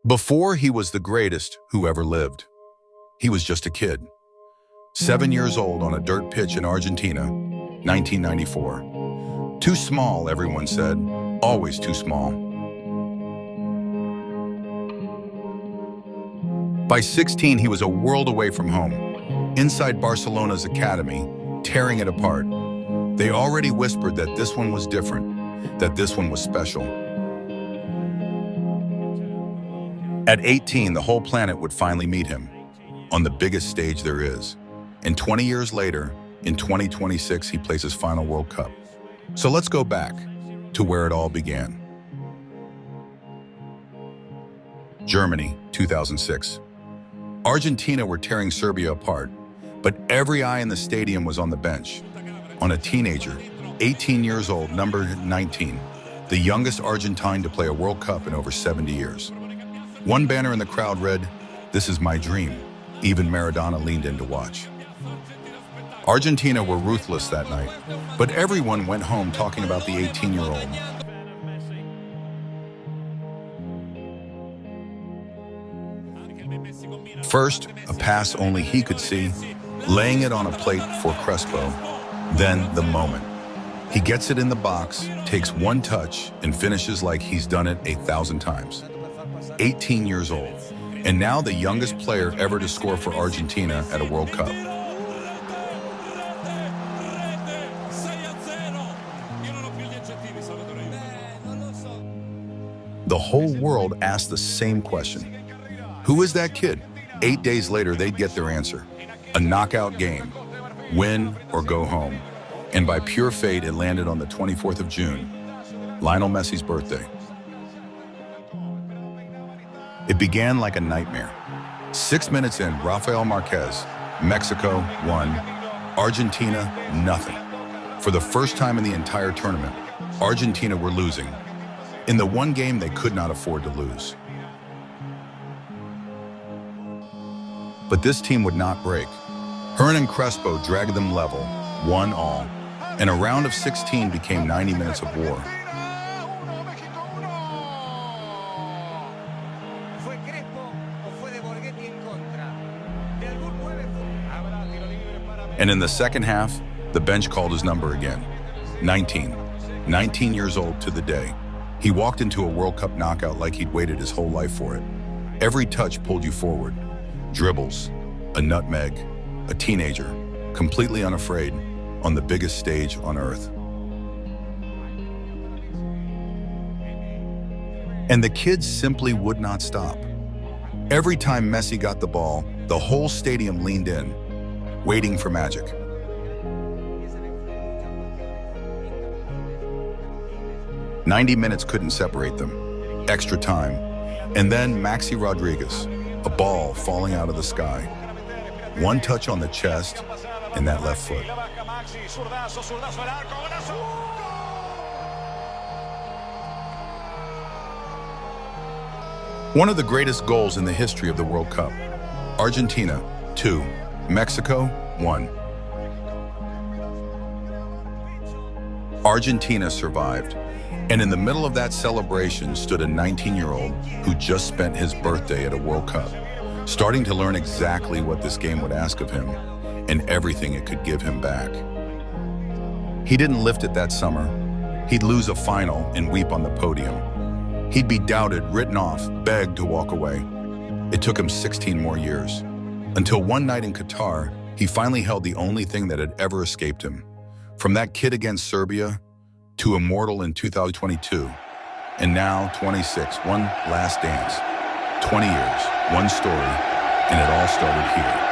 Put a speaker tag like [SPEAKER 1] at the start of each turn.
[SPEAKER 1] Before he was the greatest who ever lived, he was just a kid. 7 years old on a dirt pitch in Argentina, 1994. Too small, everyone said. Always too small. By 16, he was a world away from home, inside Barcelona's academy, tearing it apart. They already whispered that this one was different, that this one was special. At 18, the whole planet would finally meet him, on the biggest stage there is. And 20 years later, in 2026, he plays his final World Cup. So let's go back to where it all began. Germany, 2006. Argentina were tearing Serbia apart, but every eye in the stadium was on the bench, on a teenager, 18 years old, number 19, the youngest Argentine to play a World Cup in over 70 years. One banner in the crowd read, "This is my dream." Even Maradona leaned in to watch. Argentina were ruthless that night, but everyone went home talking about the 18-year-old. First, a pass only he could see, laying it on a plate for Crespo. Then the moment. He gets it in the box, takes one touch, and finishes like he's done it 1,000 times. 18 years old, and now the youngest player ever to score for Argentina at a World Cup. The whole world asked the same question. Who is that kid? 8 days later, they'd get their answer. A knockout game. Win or go home. And by pure fate, it landed on the 24th of June, Lionel Messi's birthday. It began like a nightmare. 6 minutes in, Rafael Marquez, Mexico won, Argentina nothing. For the first time in the entire tournament, Argentina were losing. In the one game they could not afford to lose. But this team would not break. Hearn and Crespo dragged them level, 1-1, and a round of 16 became 90 minutes of war. And in the second half, the bench called his number again. 19 years old to the day. He walked into a World Cup knockout like he'd waited his whole life for it. Every touch pulled you forward. Dribbles, a nutmeg, a teenager, completely unafraid, on the biggest stage on earth. And the kids simply would not stop. Every time Messi got the ball, the whole stadium leaned in, waiting for magic. "90 minutes couldn't separate them. Extra time. And then Maxi Rodriguez, a ball falling out of the sky. One touch on the chest and that left foot. One of the greatest goals in the history of the World Cup. Argentina, 2. Mexico, 1. Argentina survived. And in the middle of that celebration stood a 19-year-old who just spent his birthday at a World Cup, starting to learn exactly what this game would ask of him and everything it could give him back. He didn't lift it that summer. He'd lose a final and weep on the podium. He'd be doubted, written off, begged to walk away. It took him 16 more years, until one night in Qatar, he finally held the only thing that had ever escaped him. From that kid against Serbia, to immortal in 2022, and now 26, one last dance. 20 years, one story, and it all started here.